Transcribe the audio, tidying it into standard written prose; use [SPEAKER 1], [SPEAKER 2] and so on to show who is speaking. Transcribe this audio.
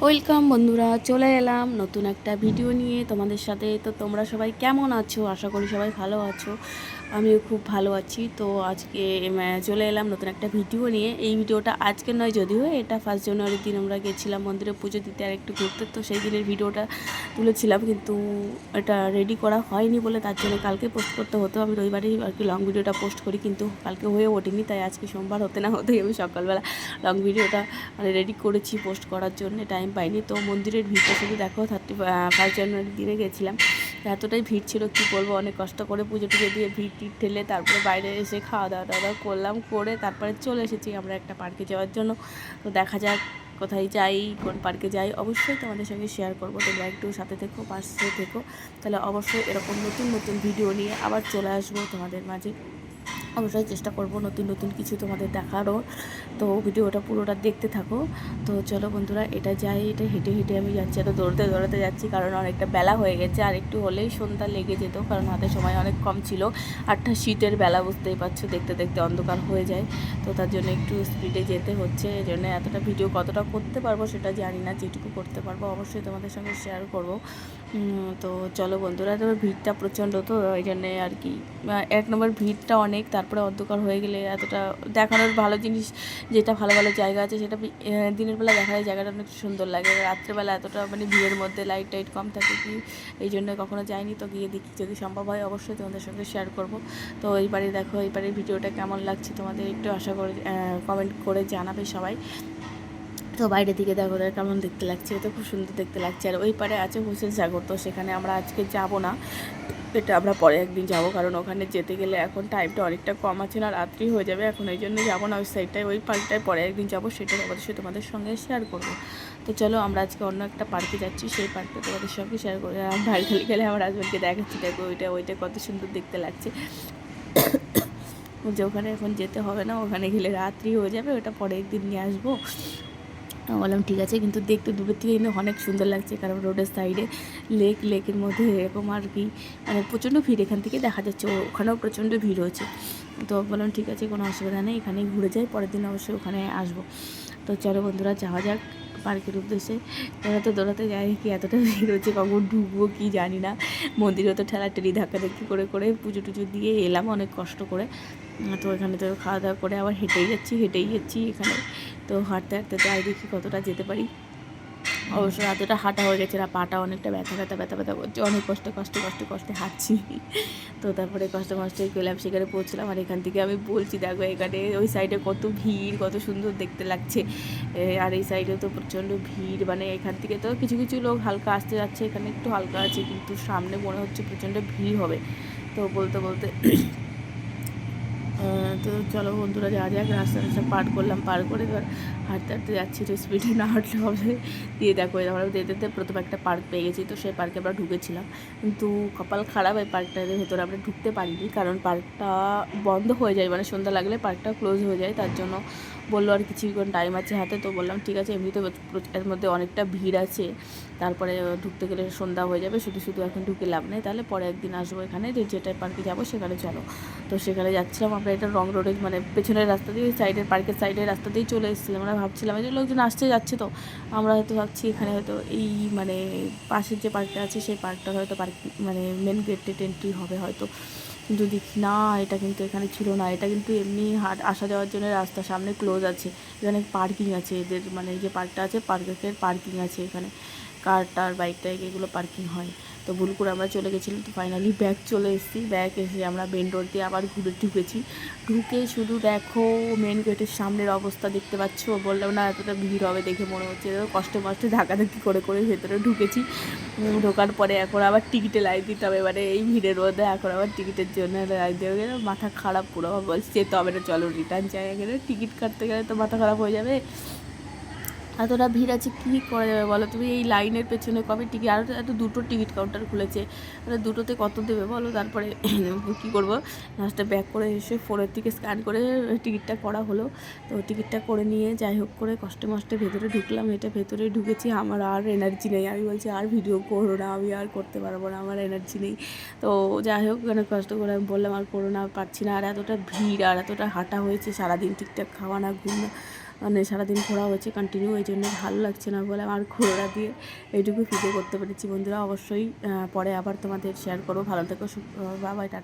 [SPEAKER 1] Welcome বন্ধুরা, চলে এলাম নতুন একটা ভিডিও নিয়ে তোমাদের সাথে। তো তোমরা সবাই কেমন আছো? আশা করি সবাই ভালো আছো। আমিও খুব ভালো আছি। তো আজকে চলে এলাম নতুন একটা ভিডিও নিয়ে। এই ভিডিওটা আজকে নয়, যদিও এটা 1 জানুয়ারির দিন আমরা গেছিলাম মন্দিরে পুজো দিতে আর একটু ঘুরতে। তো সেই দিনের ভিডিওটা তুলেছিলাম, কিন্তু এটা রেডি করা হয়নি বলে তার জন্য কালকে পোস্ট করতে হতো। আমি রবিবারেই আর কি লং ভিডিওটা পোস্ট করি, কিন্তু কালকে হয়ে ওঠেনি। তাই আজকে সোমবার হতে না হতেই আমি সকালবেলা লং ভিডিওটা মানে রেডি করেছি পোস্ট করার জন্য, টাইম পাইনি। তো মন্দিরের ভিড়টা শুধু দেখো, 1 জানুয়ারির দিনে গেছিলাম, এতটাই ভিড় ছিল কি বলবো। অনেক কষ্ট করে পুজো টুজো দিয়ে ভিড় টিড় ঠেলে তারপরে বাইরে এসে খাওয়া দাওয়া টাওয়া করলাম, করে তারপরে চলে এসেছি আমরা একটা পার্কে যাওয়ার জন্য। তো দেখা যাক কোথায় যাই, কোন পার্কে যাই, অবশ্যই তোমাদের সঙ্গে শেয়ার করবো। তোমরা একটু সাথে থেকো, পাশে থেকো, তাহলে অবশ্যই এরকম নতুন নতুন ভিডিও নিয়ে আবার চলে আসবো তোমাদের মাঝে। অবশ্যই চেষ্টা করব নতুন নতুন কিছু তোমাদের দেখারও। তো ভিডিওটা পুরোটা দেখতে থাকো। তো চলো বন্ধুরা, এটা যাই, এটা হেঁটে হেঁটে আমি যাচ্ছি, এত দৌড়তে দৌড়াতে যাচ্ছি কারণ অনেকটা বেলা হয়ে গেছে। আর একটু হলেই সন্ধ্যা লেগে যেত, কারণ হাতে সময় অনেক কম ছিল। 8টা শীতের বেলা, বুঝতেই পারছো, দেখতে দেখতে অন্ধকার হয়ে যায়। তো তার জন্য একটু স্পিডে যেতে হচ্ছে। এই জন্য এতটা ভিডিও কতটা করতে পারবো সেটা জানি না, যেটুকু করতে পারবো অবশ্যই তোমাদের সঙ্গে শেয়ার করব। তো চলো বন্ধুরা, তবে ভিড়টা প্রচণ্ড, তো এই জন্যে আর কি 1 নম্বর ভিড়টা অনেক, তারপরে অন্ধকার হয়ে গেলে এতটা দেখানোর ভালো জিনিস, যেটা ভালো ভালো জায়গা আছে সেটা দিনের বেলা দেখা যায়, জায়গাটা অনেক সুন্দর লাগে। রাত্রেবেলা এতটা মানে ভিড়ের মধ্যে লাইট টাইট কম থাকে কি, এই জন্য কখনো যাইনি। তো গিয়ে দেখি, যদি সম্ভব হয় অবশ্যই তোমাদের সঙ্গে শেয়ার করব। তো এইবারে দেখো, এইবারের ভিডিওটা কেমন লাগছে তোমাদের একটু আশা করে কমেন্ট করে জানাবে সবাই। তো বাইরের দিকে দেখো কেমন দেখতে লাগছে, তো খুব সুন্দর দেখতে লাগছে। আর ওই পারে আছে হোসেন সাগর, তো সেখানে আমরা আজকে যাব না, এটা আমরা পরে একদিন যাব, কারণ ওখানে যেতে গেলে এখন টাইমটা অনেকটা কম আছে না, রাত্রি হয়ে যাবে। এখন এই জন্য যাবো না ওই সাইডটায়, ওই পার্কটায় পরে একদিন যাবো, সেটা অবশ্যই তোমাদের সঙ্গে শেয়ার করবো। তো চলো, আমরা আজকে অন্য একটা পার্কে যাচ্ছি, সেই পার্কটা তোমাদের সঙ্গে শেয়ার করে। বাইরে খেলে গেলে আমার হাজব্যান্ডকে দেখাচ্ছি, দেখো ওইটা ওইটা কত সুন্দর দেখতে লাগছে। যে ওখানে এখন যেতে হবে না, ওখানে গেলে রাত্রি হয়ে যাবে, ওটা পরে একদিন নিয়ে আসবো। বললাম ঠিক আছে, কিন্তু দেখতে দূরের থেকে কিন্তু অনেক সুন্দর লাগছে, কারণ রোডের সাইডে লেকের মধ্যে এরকম আর কি, মানে প্রচণ্ড ভিড় এখান থেকে দেখা যাচ্ছে, ওখানেও প্রচণ্ড ভিড় হয়েছে। তো বললাম ঠিক আছে, কোনো অসুবিধা নেই, এখানেই ঘুরে যাই, পরের দিন অবশ্যই ওখানে আসবো। তো চলো বন্ধুরা, যাওয়া যাক পার্কের উদ্দেশ্যে। দৌড়াতে দৌড়াতে যাই, কি এতটা ভিড় হচ্ছে, কখন ঢুকবো কি জানি না। মন্দিরে তো ঠেলাঠেলি ধাক্কাধাক্কি করে করে পুজো টুজো দিয়ে এলাম অনেক কষ্ট করে। তো এখানে তো খাওয়া দাওয়া করে আবার হেঁটেই যাচ্ছি এখানে। তো হাঁটতে হাঁটতে তো দেখি কতটা যেতে পারি। অবশ্য এতটা হাঁটা হয়ে গেছে না, পাটা অনেকটা ব্যথা করছে, অনেক কষ্টে হাঁটছি। তো তারপরে কষ্টে গেলাম, সেখানে পৌঁছলাম। আর এখান থেকে আমি বলছি দেখো, এখানে ওই সাইডে কত ভিড়, কত সুন্দর দেখতে লাগছে। আর এই সাইডে তো প্রচণ্ড ভিড়, মানে এখান থেকে তো কিছু কিছু লোক হালকা আসতে যাচ্ছে, এখানে একটু হালকা আছে, কিন্তু সামনে মনে হচ্ছে প্রচণ্ড ভিড় হবে। তো বলতে বলতে তো চলো বন্ধুরা, যাওয়া যাক। রাস্তা পার করলাম, পার করে এবার হাঁটতে হাঁটতে যাচ্ছি, তো স্পিডে না হাঁটলে হবে। দিয়ে দেখো, আমরা যেতে প্রথমে একটা পার্ক পেয়ে গেছি, তো সেই পার্কে আমরা ঢুকেছিলাম, কিন্তু কপাল খারাপ, এই পার্কটার ভেতরে আমরা ঢুকতে পারিনি, কারণ পার্কটা বন্ধ হয়ে যায়, মানে সন্ধ্যা লাগলে পার্কটা ক্লোজ হয়ে যায়। তার জন্য বললো আর কিছুক্ষণ টাইম আছে হাতে, তো বললাম ঠিক আছে, এমনিতে এর মধ্যে অনেকটা ভিড় আছে, তারপরে ঢুকতে গেলে সন্ধ্যা হয়ে যাবে, শুধু শুধু এখন ঢুকে লাভ নেই, তাহলে পরে একদিন আসবো এখানে, যেটা পার্কে যাবো সেখানে চলো। তো সেখানে যাচ্ছিলাম আমরা, এটা রং রোডে, মানে পেছনের রাস্তা দিয়ে, ওই সাইডের পার্কের সাইডের রাস্তা দিয়েই চলে এসেছিলাম। আমরা ভাবছিলাম এই যে লোকজন আসছে যাচ্ছে, তো আমরা হয়তো ভাবছি এখানে হয়তো এই মানে পাশের যে পার্কটা আছে সেই পার্কটার হয়তো পার্ক মানে মেন গেটে এন্ট্রি হবে হয়তো, কিন্তু দেখি না, এটা কিন্তু এখানে ছিল না, এটা কিন্তু এমনি আসা যাওয়ার জন্য রাস্তা, সামনে ক্লোজ আছে, এখানে পার্কিং আছে এদের, মানে এই যে পার্কটা আছে পার্কের পার্কিং আছে, এখানে কার টার বাইক টাইক এগুলো পার্কিং হয়। তো ভুল করে আমরা চলে গেছিলাম, তো ফাইনালি ব্যাগ চলে এসেছি, ব্যাগ এসে আমরা মেন রোড দিয়ে আবার ঘুরে ঢুকেছি। ঢুকে শুধু দেখো মেন গেটের সামনের অবস্থা দেখতে পাচ্ছ, বললাম না এতটা ভিড় হবে দেখে মনে হচ্ছে, কষ্টে ধাক্কাধাক্কি করে করে ভেতরে ঢুকেছি। ঢোকার পরে এখন আবার টিকিটে লাইন দিতে হবে, এবারে এই ভিড়ের মধ্যে এখন আবার টিকিটের জন্য লাইন দেওয়া গেলে মাথা খারাপ পুরো, বলছি যেতে হবে না, চলো রিটার্ন জায়গা গেলে, টিকিট কাটতে গেলে তো মাথা খারাপ হয়ে যাবে, এতটা ভিড় আছে কী করা যাবে বলো তুমি, এই লাইনের পেছনে কবে টিকিট, আরও এত দুটো টিকিট কাউন্টার খুলেছে, দুটোতে কত দেবে বলো। তারপরে কী করবো, লাস্টে ব্যাক করে এসে ফোনের থেকে স্ক্যান করে টিকিটটা করা হলো। তো টিকিটটা করে নিয়ে যাই হোক করে কষ্টে মষ্টে ভেতরে ঢুকলাম, এটা ভেতরে ঢুকেছি, আমার আর এনার্জি নেই, আমি বলছি আর ভিডিও করো না, আমি আর করতে পারবো না, আমার এনার্জি নেই। তো যাই হোক, অনেক কষ্ট করে আমি বললাম আর করো না, পারছি না, আর এতটা ভিড় আর এতটা হাঁটা হয়েছে সারাদিন, ঠিকঠাক খাওয়া না ঘুম না, মানে সারাদিন ঘোরা হয়েছে কন্টিনিউ, এই জন্য ভালো লাগছে না বলে আমার ঘোরা দিয়ে এইটুকু ভিডিও করতে পেরেছি বন্ধুরা। অবশ্যই পরে আবার তোমাদের শেয়ার করবো। ভালো থেকো, বাবাই, টাটা।